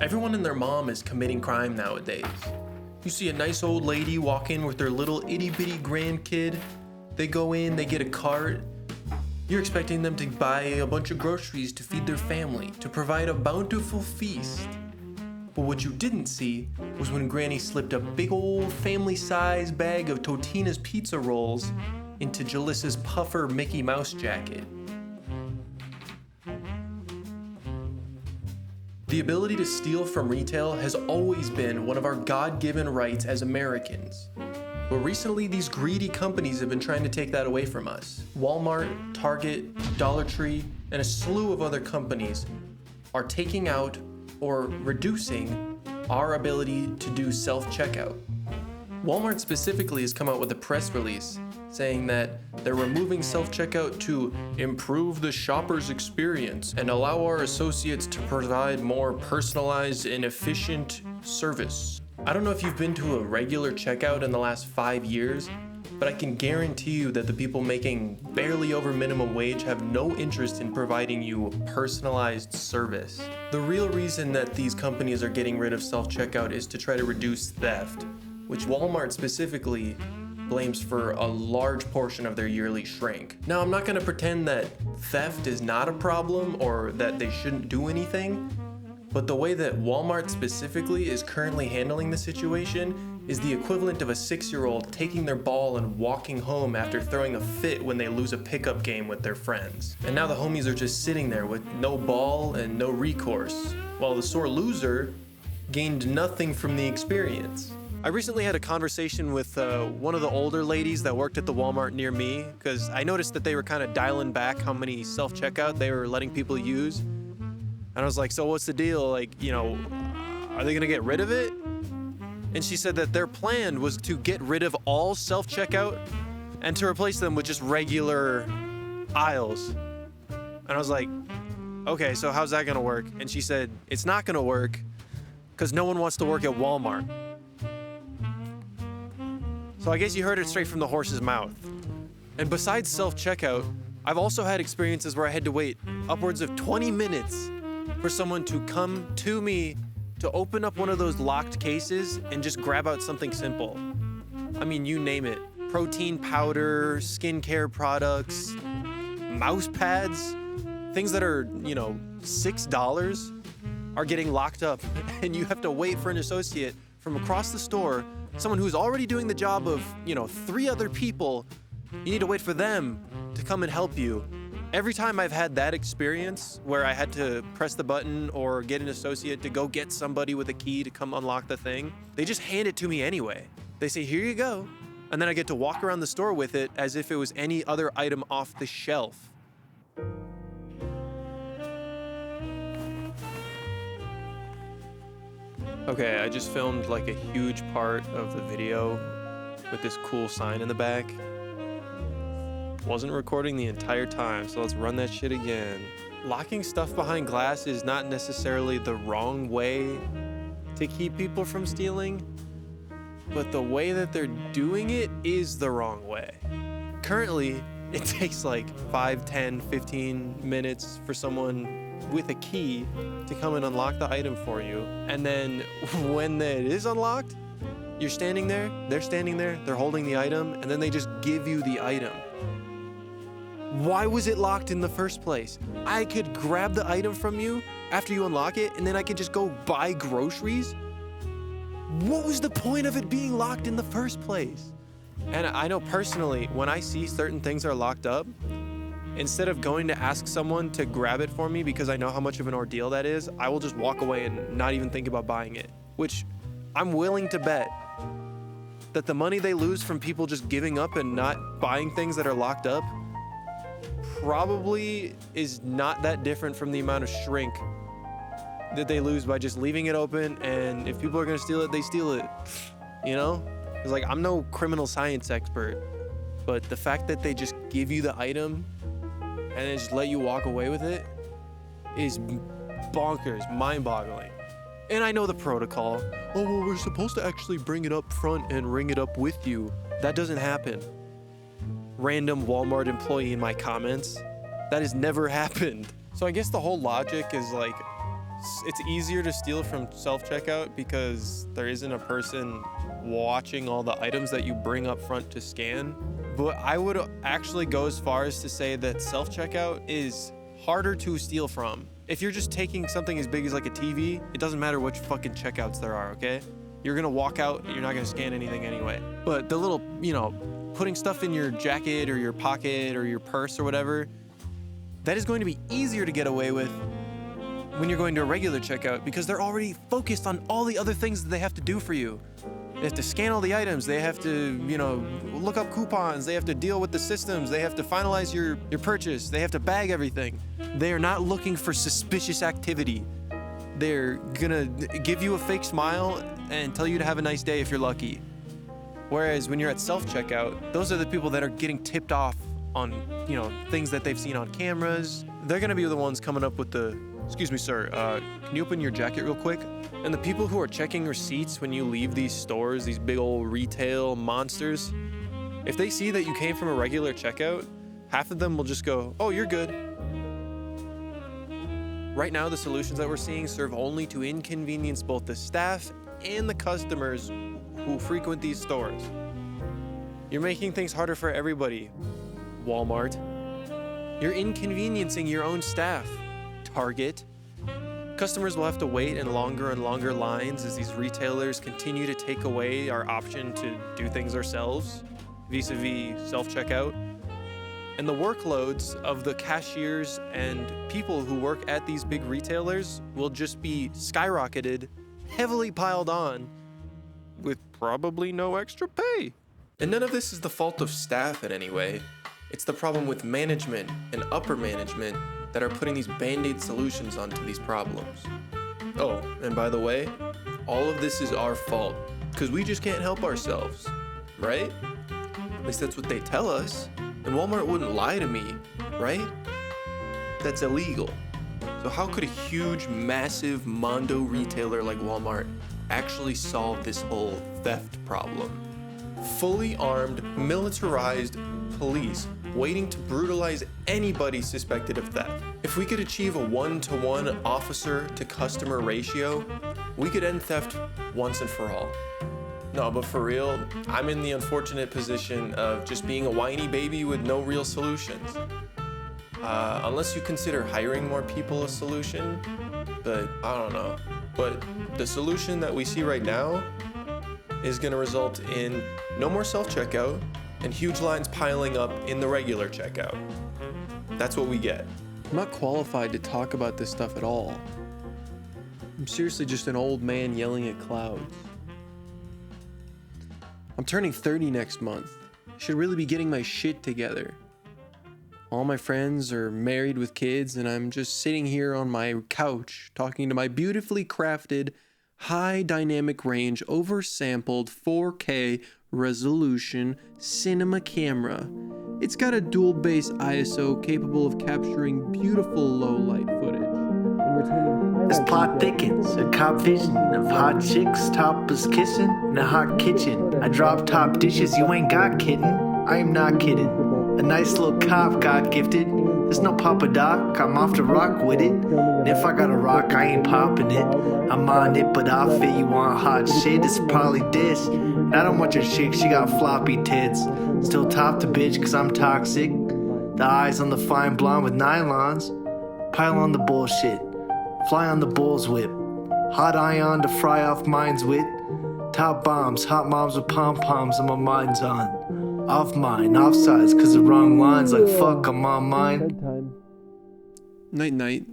Everyone and their mom is committing crime nowadays. You see a nice old lady walk in with their little itty bitty grandkid. They go in, they get a cart. You're expecting them to buy a bunch of groceries to feed their family, to provide a bountiful feast. But what you didn't see was when Granny slipped a big old family-size bag of Totina's pizza rolls into Jalissa's puffer Mickey Mouse jacket. The ability to steal from retail has always been one of our God-given rights as Americans. But recently, these greedy companies have been trying to take that away from us. Walmart, Target, Dollar Tree, and a slew of other companies are taking out or reducing our ability to do self-checkout. Walmart specifically has come out with a press release saying that they're removing self-checkout to improve the shopper's experience and allow our associates to provide more personalized and efficient service. I don't know if you've been to a regular checkout in the last 5 years, but I can guarantee you that the people making barely over minimum wage have no interest in providing you personalized service. The real reason that these companies are getting rid of self-checkout is to try to reduce theft, which Walmart specifically blames for a large portion of their yearly shrink. Now, I'm not gonna pretend that theft is not a problem or that they shouldn't do anything, but the way that Walmart specifically is currently handling the situation is the equivalent of a 6-year-old taking their ball and walking home after throwing a fit when they lose a pickup game with their friends. And now the homies are just sitting there with no ball and no recourse, while the sore loser gained nothing from the experience. I recently had a conversation with one of the older ladies that worked at the Walmart near me, because I noticed that they were kind of dialing back how many self-checkout they were letting people use. And I was like, so what's the deal? Like, are they gonna get rid of it? And she said that their plan was to get rid of all self-checkout and to replace them with just regular aisles. And I was like, okay, so how's that gonna work? And she said, it's not gonna work because no one wants to work at Walmart. So I guess you heard it straight from the horse's mouth. And besides self-checkout, I've also had experiences where I had to wait upwards of 20 minutes for someone to come to me to open up one of those locked cases and just grab out something simple. I mean, you name it. Protein powder, skincare products, mouse pads, things that are, $6 are getting locked up, and you have to wait for an associate from across the store, someone who's already doing the job of, 3 other people. You need to wait for them to come and help you. Every time I've had that experience where I had to press the button or get an associate to go get somebody with a key to come unlock the thing, they just hand it to me anyway. They say, here you go. And then I get to walk around the store with it as if it was any other item off the shelf. Okay, I just filmed like a huge part of the video with this cool sign in the back. Wasn't recording the entire time, so let's run that shit again. Locking stuff behind glass is not necessarily the wrong way to keep people from stealing, but the way that they're doing it is the wrong way. Currently, it takes like 5, 10, 15 minutes for someone with a key to come and unlock the item for you. And then when it is unlocked, you're standing there, they're holding the item, and then they just give you the item. Why was it locked in the first place? I could grab the item from you after you unlock it, and then I could just go buy groceries? What was the point of it being locked in the first place? And I know personally, when I see certain things are locked up, instead of going to ask someone to grab it for me because I know how much of an ordeal that is, I will just walk away and not even think about buying it. Which I'm willing to bet that the money they lose from people just giving up and not buying things that are locked up probably is not that different from the amount of shrink that they lose by just leaving it open, and if people are gonna steal it, they steal it. It's like, I'm no criminal science expert, but the fact that they just give you the item and then just let you walk away with it is bonkers, mind-boggling. And I know the protocol. Oh, well, we're supposed to actually bring it up front and ring it up with you. That doesn't happen. Random Walmart employee in my comments. That has never happened. So I guess the whole logic is like, it's easier to steal from self-checkout because there isn't a person watching all the items that you bring up front to scan. But I would actually go as far as to say that self-checkout is harder to steal from. If you're just taking something as big as like a TV, it doesn't matter which fucking checkouts there are, okay? You're gonna walk out, you're not gonna scan anything anyway. But the little, putting stuff in your jacket or your pocket or your purse or whatever, that is going to be easier to get away with when you're going to a regular checkout because they're already focused on all the other things that they have to do for you. They have to scan all the items, they have to, look up coupons, they have to deal with the systems, they have to finalize your purchase, they have to bag everything. They are not looking for suspicious activity. They're gonna give you a fake smile and tell you to have a nice day if you're lucky. Whereas when you're at self-checkout, those are the people that are getting tipped off on, things that they've seen on cameras. They're gonna be the ones coming up with the, "Excuse me, sir, can you open your jacket real quick?" And the people who are checking receipts when you leave these stores, these big old retail monsters, if they see that you came from a regular checkout, half of them will just go, "Oh, you're good." Right now, the solutions that we're seeing serve only to inconvenience both the staff and the customers who frequent these stores. You're making things harder for everybody, Walmart. You're inconveniencing your own staff, Target. Customers will have to wait in longer and longer lines as these retailers continue to take away our option to do things ourselves, vis-a-vis self-checkout. And the workloads of the cashiers and people who work at these big retailers will just be skyrocketed, heavily piled on, with probably no extra pay. And none of this is the fault of staff in any way. It's the problem with management and upper management that are putting these band-aid solutions onto these problems. Oh, and by the way, all of this is our fault, because we just can't help ourselves, right? At least that's what they tell us. And Walmart wouldn't lie to me, right? That's illegal. So how could a huge, massive mondo retailer like Walmart actually solve this whole theft problem? Fully armed, militarized police waiting to brutalize anybody suspected of theft. If we could achieve a 1-to-1 officer to customer ratio, we could end theft once and for all. No, but for real, I'm in the unfortunate position of just being a whiny baby with no real solutions. Unless you consider hiring more people a solution, but I don't know. But the solution that we see right now is gonna result in no more self-checkout and huge lines piling up in the regular checkout. That's what we get. I'm not qualified to talk about this stuff at all. I'm seriously just an old man yelling at clouds. I'm turning 30 next month. I should really be getting my shit together. All my friends are married with kids, and I'm just sitting here on my couch talking to my beautifully crafted, high dynamic range, oversampled 4K resolution cinema camera. It's got a dual base ISO capable of capturing beautiful low light footage. As plot thickens, a cop vision of hot chicks topless kissing in a hot kitchen. I drop top dishes, you ain't got kitten. I am not kidding. A nice little cop got gifted. There's no Papa Doc, I'm off to rock with it. And if I got a rock, I ain't popping it. I'm on it, but I feel you want hot shit. It's probably this. And I don't want your chick, she got floppy tits. Still top to bitch, cause I'm toxic. The eyes on the fine blonde with nylons. Pile on the bullshit. Fly on the bull's whip. Hot ion to fry off minds with. Top bombs, hot moms with pom-poms, and my mind's on. Off mine, off sides, cause the wrong lines. Like fuck, I'm on mine. Night night.